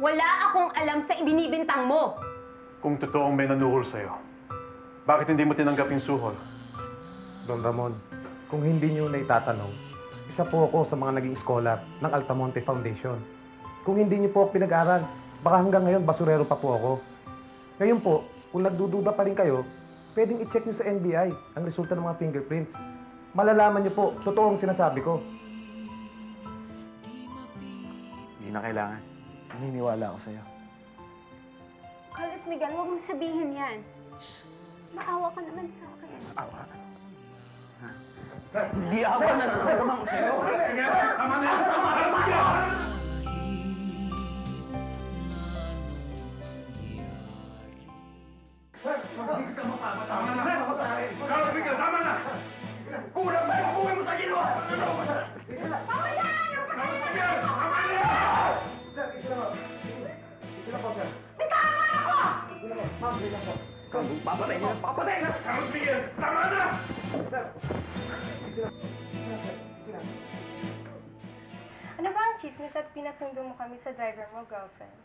Wala akong alam sa ibinibintang mo. Kung totoong may nanuhol sa'yo, bakit hindi mo tinanggap yung suhol? Don Ramon, kung hindi niyo na itatanong, isa po ako sa mga naging scholar ng Altamonte Foundation. Kung hindi niyo po ako pinag-aral, baka hanggang ngayon basurero pa po ako. Ngayon po, kung nagdududa pa rin kayo, pwedeng i-check niyo sa NBI ang resulta ng mga fingerprints. Malalaman niyo po, totoo ang sinasabi ko. Hindi na kailangan. Naniniwala ako sa'yo. Carlos Miguel, huwag mong sabihin yan. Maawa ka naman sa akin. Awa? Ha? Hindi awa na naman ko sa'yo. Tama na yan! Tama na yan! Tama na! Carlos Miguel, tama na! Kulang ba yung buhay mo sa ginawa? Tama yan! Carlos Miguel, tama na yan! Papatay niya! Papatay ka! Carlos Miguel, tama na! Ano ba ang chismis at pinasundo mo kami sa driver mo, girlfriend?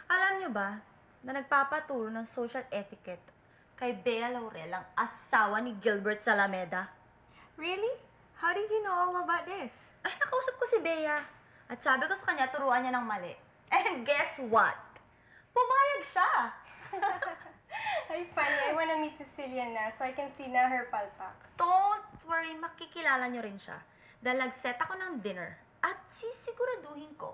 Alam niyo ba na nagpapaturo ng social etiquette kay Bea Laurel ang asawa ni Gilbert Salameda? Really? How did you know all about this? Ay, nakausap ko si Bea. At sabi ko sa kanya, turuan niya ng mali. And guess what? Pumayag siya! Ay, funny. I wanna meet Cecilia na so I can see na her palpak. Don't worry, makikilala niyo rin siya. Dahil nag-set ako ng dinner at sisiguraduhin ko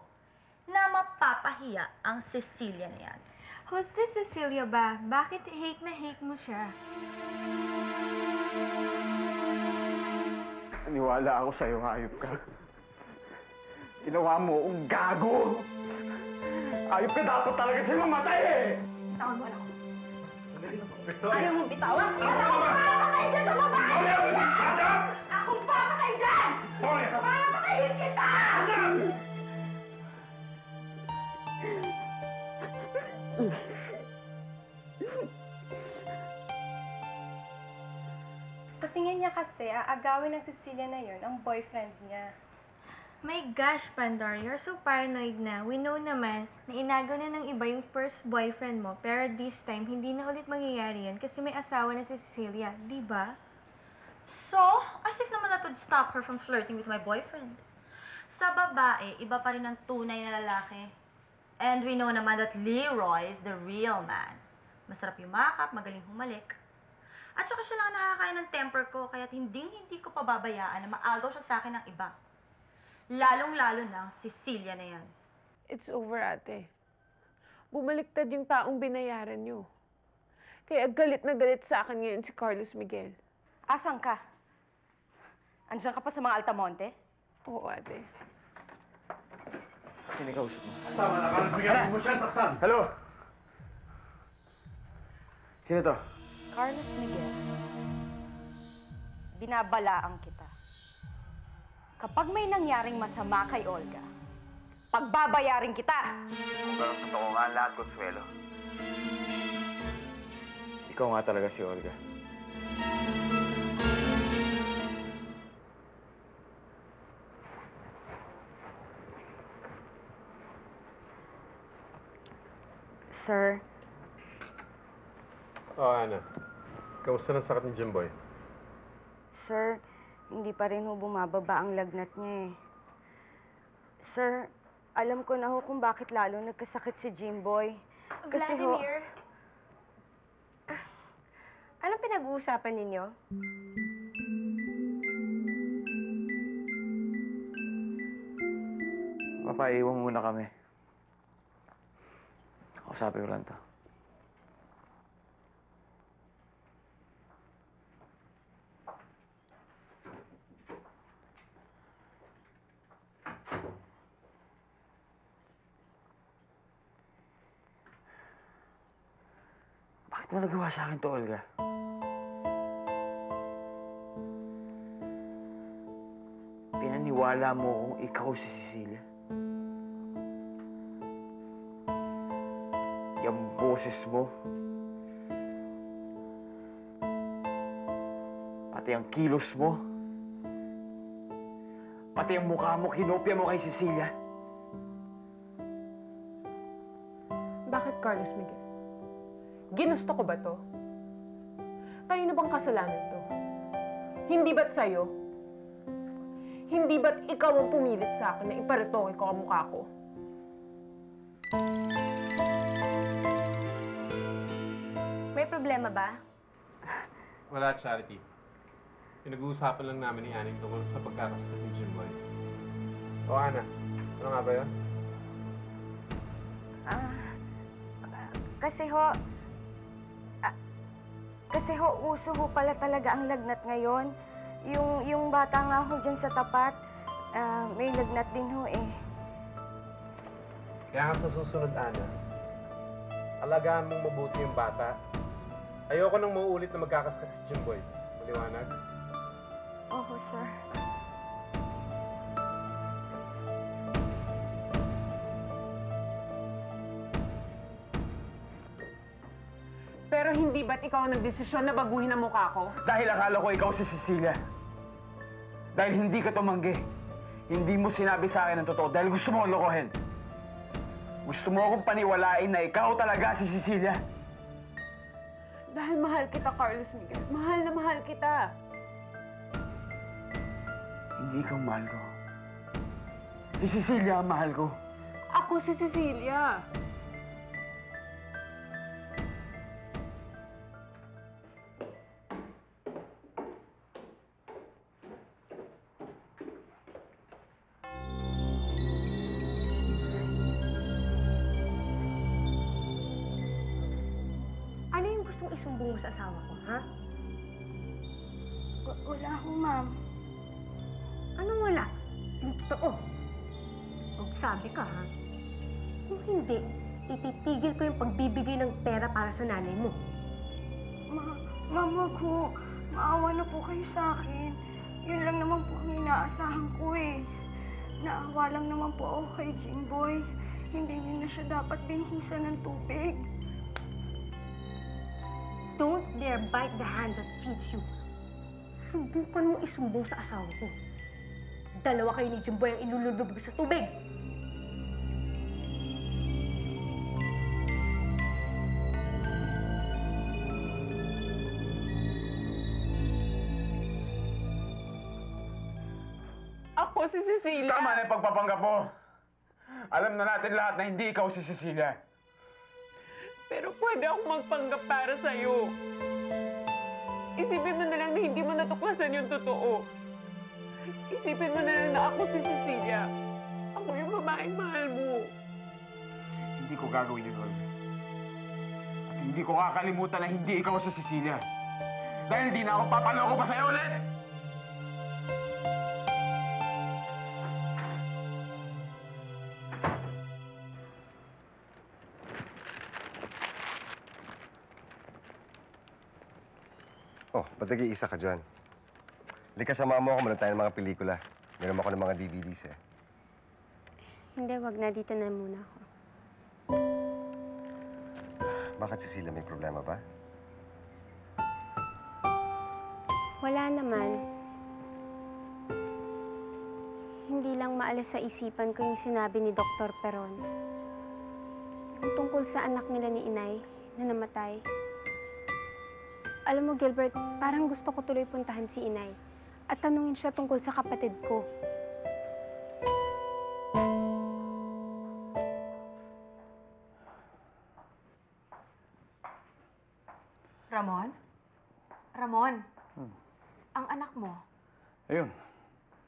na mapapahiya ang Cecilia na yan. Who's this Cecilia ba? Bakit hate na hate mo siya? Naniwala ako sa'yo, hayop ka. Ginawa mo akong gago! Hayop ka, dapat talaga sa'yo mamatay eh! Tawan mo, anak ko. Victoria! Ayaw mong bitawan? Akong papatay dyan sa babae! Shut up! Akong papatay dyan! Victoria! Papatayin kita! Sa tingin niya kasi, aagawin ng Cecilia na yon ang boyfriend niya. My gosh, Pandora, you're so paranoid na. We know naman na inagaw na ng iba yung first boyfriend mo, pero this time, hindi na ulit mangyayari yan kasi may asawa na si Cecilia, di ba? So, as if naman that would stop her from flirting with my boyfriend. Sa babae, iba pa rin ang tunay na lalaki. And we know naman that Leroy is the real man. Masarap yumakap, magaling humalik. At saka siya lang ang nakakain ng temper ko, kaya't hindi ko pababayaan na maagaw siya sa akin ng iba. Lalong-lalo na si Cecilia na yan. It's over, ate. Bumaliktad yung taong binayaran niyo. Kaya galit na galit sa akin ngayon si Carlos Miguel. Asan ka? Andiyan ka pa sa mga Altamonte? Oo, ate. Sino kausap mo? Tama na, Carlos Miguel! Huwag mo siya saktan! Hello? Sino to? Carlos Miguel, binabalaan kita. Kapag may nangyaring masama kay Olga, pagbabayarin kita! Kung gano'ng totoo nga lahat, Consuelo. Ikaw nga talaga si Olga. Sir, Ana. Kamusta na sakit ni Jimboy? Sir, hindi pa rin ho bumababa ang lagnat niya eh. Sir, alam ko na ho kung bakit lalo nagkasakit si Jimboy. Kasi Vladimir, anong pinag-uusapan ninyo? Papaiwan mo muna kami. Kausapin ko lang to. Bakit mo nagawa sa akin to, Olga? Pinaniwala mo kung ikaw si Cecilia. Yung boses mo. Pati ang kilos mo. Pati ang mukha mo, kinopya mo kay Cecilia. Bakit, Carlos Miguel? Ginusto ko ba to? Kanino bang kasalanan to? Hindi ba't sa'yo? Hindi ba't ikaw ang pumilit sa akin na iparitoke ko ang mukha ko? May problema ba? Wala, Charity. Pinag-uusapan lang namin ni Aning tungkol sa pagkakasakit ni Jimboy. O, Ana, ano nga ba yun? Kasi ho, uso ho pala talaga ang lagnat ngayon. Yung bata nga ho dyan sa tapat, may lagnat din ho eh. Kaya nga sa susunod, Ana, alagaan mong mabuti yung bata. Ayoko nang mauulit na magkakasakit si Jimboy. Maliwanag? Oho, sir. Pero hindi ba't ikaw ang nagdesisyon na baguhin ang mukha ko? Dahil akala ko ikaw si Cecilia. Dahil hindi ka tumanggi. Hindi mo sinabi sa akin ang totoo dahil gusto mo akong lokohin. Gusto mo akong paniwalain na ikaw talaga si Cecilia. Dahil mahal kita, Carlos Miguel. Mahal na mahal kita. Hindi ikaw mahal ko. Si Cecilia ang mahal ko. Ako si Cecilia. Ano yung gustong isumbong mo sa asawa ko, ha? Wala ho, ma'am. Anong wala? Yung totoo. Magsabi ka, ha? Kung hindi, ititigil ko yung pagbibigay ng pera para sa nanay mo. Ma'am, wag ho. Maawa na po kayo sa akin. Yun lang naman po ang inaasahan ko eh. Naawa lang naman po ako kay Jimboy. Hindi niyo na siya dapat binhisan ng tubig. Don't dare bite the hand that feeds you. Subukan mo isumbong sa asawa ko. Dalawa kayo ni Jimboy ang ilulubog sa tubig. Ako si Cecilia. Tama na yung pagpapanggap mo. Alam na natin lahat na hindi ikaw si Cecilia. Pero pwede akong magpanggap para sa'yo. Isipin mo na lang na hindi mo natuklasan yung totoo. Isipin mo na lang na ako si Cecilia. Ako yung babaeng mahal mo. Hindi ko gagawin yun, Olga. At hindi ko kakalimutan na hindi ikaw si Cecilia. Dahil di na ako papaloko pa sa'yo ulit! Oh, ba't nag-iisa ka dyan? Halika, samahan mo ako, manood tayo ng mga pelikula. Meron ako ng mga DVDs eh. Hindi, wag na. Dito na muna ako. Bakit, Cecilia, may problema ba? Wala naman. Hindi lang maalis sa isipan ko yung sinabi ni Dr. Peron. Yung tungkol sa anak nila ni Inay na namatay. Alam mo, Gilbert, parang gusto ko tuloy puntahan si Inay at tanungin siya tungkol sa kapatid ko. Ramon? Ramon? Ang anak mo? Ayun,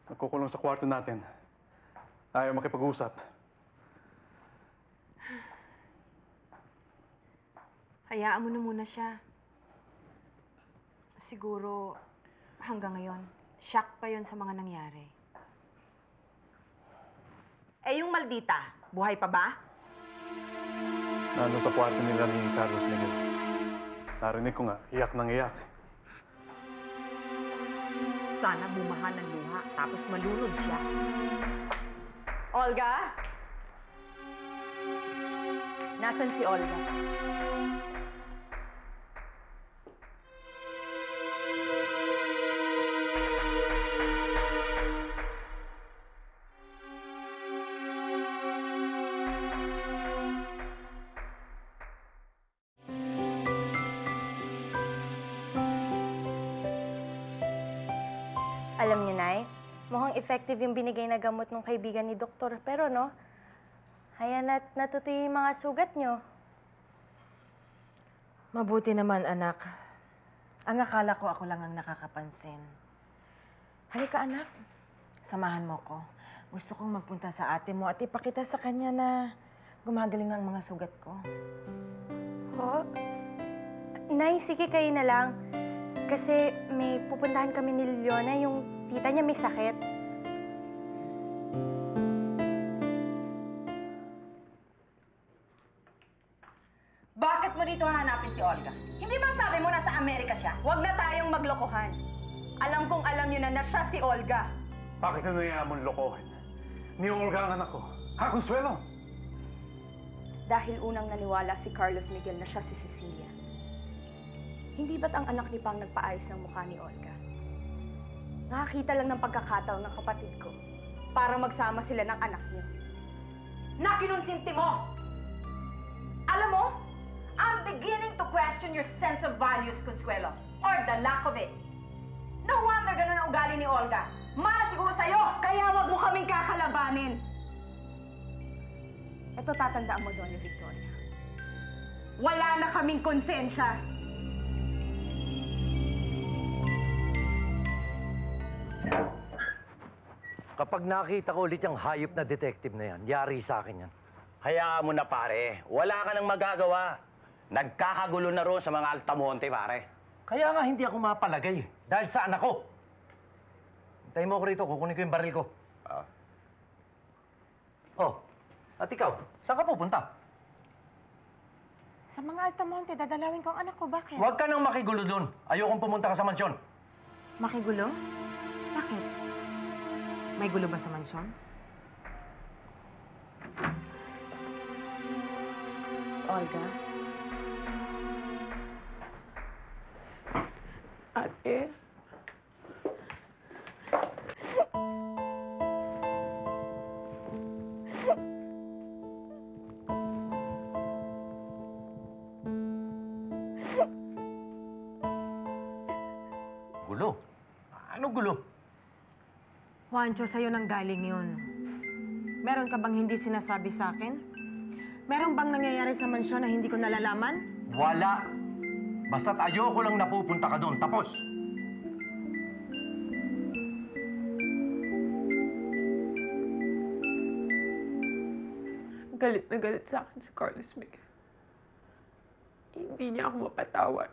nagkukulong sa kwarto natin. Ayaw makipag-usap. Hayaan mo na muna siya. Siguro, hanggang ngayon, shock pa yon sa mga nangyari. Eh, yung maldita, buhay pa ba? Nandun sa kwarto nila ni Carlos Miguel. Narinig ko nga, iyak nang iyak. Sana bumaha ng luha, tapos malunod siya. Olga? Nasaan si Olga? mukhang effective yung binigay na gamot ng kaibigan ni doktor. Pero no, ayan at natutuyo yung mga sugat nyo. Mabuti naman, anak. Ang akala ko ako lang ang nakakapansin. Halika, anak. Samahan mo ko. Gusto kong magpunta sa ate mo at ipakita sa kanya na gumagaling ang mga sugat ko. Ho? Nay, sige kayo na lang. Kasi may pupuntahan kami ni Leona, yung tita niya may sakit. Bakit mo dito hanapin si Olga? Hindi ba sabi mo nasa Amerika siya? Huwag na tayong maglokohan. Alam kong alam niyo na siya si Olga. Bakit ano yung amon lokohin? Ni Olga ang anak ko. Ha, Consuelo? Dahil unang naniwala si Carlos Miguel na siya si Cecilia. Hindi ba't ang anak ni Pang nagpaayos ng mukha ni Olga? Nakakita lang ng pagkakataon ng kapatid ko para magsama sila ng anak niyo. Na kinonsinti mo! Alam mo, I'm beginning to question your sense of values, Consuelo. Or the lack of it. No wonder ganun ang ugali ni Olga. Mana siguro sa'yo! Kaya wag mo kaming kakalabanin. Ito tatandaan mo doon ni Victoria. Wala na kaming konsensya. Kapag nakita ko ulit yung hayop na detective na yan, yari sa akin yan. Hayaan mo na, pare. Wala ka nang magagawa. Nagkakagulo na roon sa mga Altamonte, pare. Kaya nga hindi ako mapalagay dahil sa anak ko. Hintayin mo ko rito, kukunin ko yung baril ko. Oh, at ikaw, saan ka pupunta? Sa mga Altamonte, dadalawin ko ang anak ko. Bakit? Huwag ka nang makigulo doon. Ayokong pumunta ka sa mansyon. Makigulo? Bakit? May gulo ba sa mansyon? Olga? Ate? Gulo? Ano gulo? Juancho, sa'yo nang galing yun. Meron ka bang hindi sinasabi sa akin? Meron bang nangyayari sa mansyon na hindi ko nalalaman? Wala. Basta't ayoko lang napupunta ka doon. Tapos. Galit na galit sa akin si Carlos Miguel. Hindi niya ako mapatawad.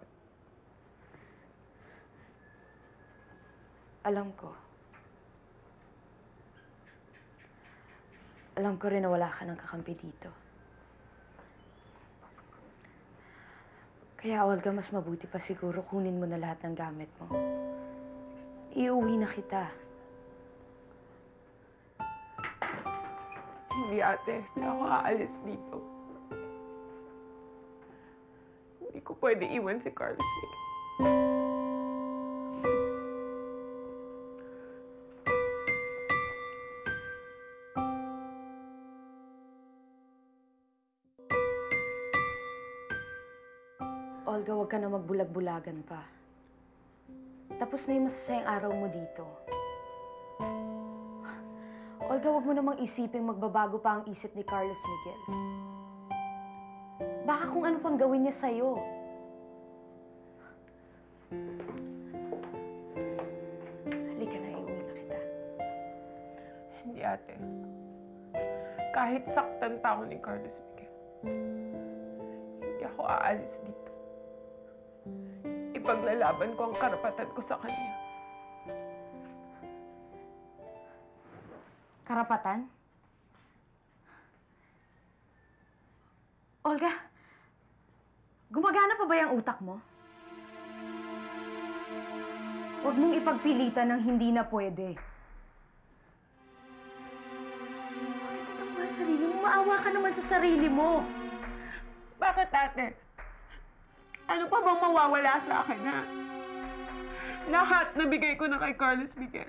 Alam ko. Alam ko rin na wala ka ng kakampi dito. Kaya, Olga, mas mabuti pa siguro kunin mo na lahat ng gamit mo. Iuwi na kita. Hindi, ate. Hindi ako aalis dito. Hindi ko pwede iwan si Carlos Miguel. Olga, huwag ka na magbulag-bulagan pa. Tapos na yung masasayang araw mo dito. Olga, huwag mo namang isiping magbabago pa ang isip ni Carlos Miguel. Baka kung ano pang gawin niya sa'yo. Halika na, iuwi na kita. Hindi, ate. Kahit saktan pa ako ni Carlos Miguel, hindi ako aalis dito. Ipaglalaban ko ang karapatan ko sa kanya. Karapatan? Olga, gumagana pa ba yung utak mo? Huwag mong ipagpilitan ng hindi na pwede. Bakit ito sa sarili mo? Maawa ka naman sa sarili mo. Bakit, ate? Ano pa bang mawawala sa akin, ha? Lahat nabigay ko na kay Carlos Miguel.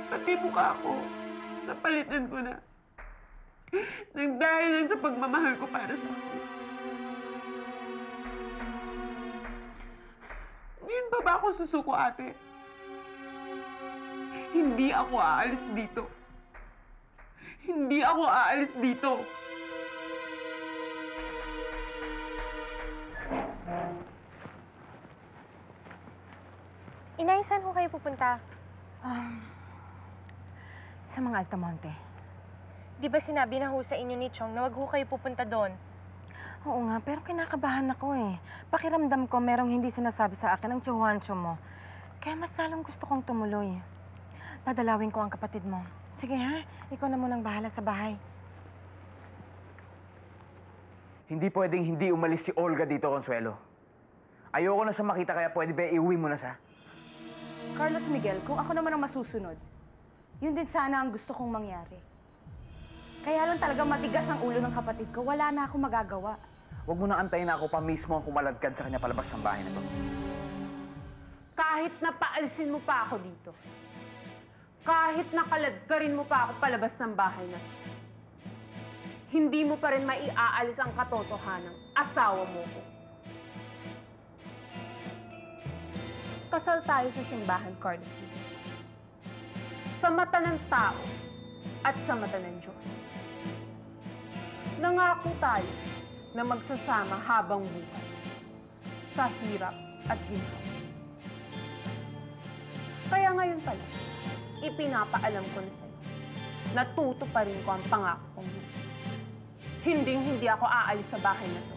Pati mukha ko, napalitan ko na. Nang dahil lang sa pagmamahal ko para sa akin. Ngayon pa ba ako susuko, ate? Hindi ako aalis dito. Hindi ako aalis dito. Inay, saan ho kayo pupunta? Sa mga Altamonte. Di ba sinabi na ho sa inyo ni Chong na wag ho kayo pupunta doon? Oo nga, pero kinakabahan ako eh. Pakiramdam ko merong hindi sinasabi sa akin ang tsuhuancho mo. Kaya mas lalong gusto kong tumuloy. Dadalawin ko ang kapatid mo. Sige ha, ikaw na munang bahala sa bahay. Hindi pwedeng hindi umalis si Olga dito, Consuelo. Ayoko na siya makita, kaya pwede ba iuwi mo na siya? Carlos Miguel, kung ako naman ang masusunod, yun din sana ang gusto kong mangyari. Kaya lang talagang matigas ang ulo ng kapatid ko, wala na akong magagawa. Huwag mo na antayin na ako pa mismo ang kumaladkad sa kanya palabas ng bahay na to. Kahit na paalisin mo pa ako dito. Kahit nakaladkarin mo pa ako palabas ng bahay na to. Hindi mo pa rin maiaalis ang katotohanang asawa mo ko. Kasal tayo sa simbahan, Carlos. Sa mata ng tao at sa mata ng Diyos. Nangako tayo na magsasama habang buhay sa hirap at ginhawa. Kaya ngayon pala, ipinapaalam ko na sa'yo na tutuparin ko ang pangako kong hindi ako aalis sa bahay na to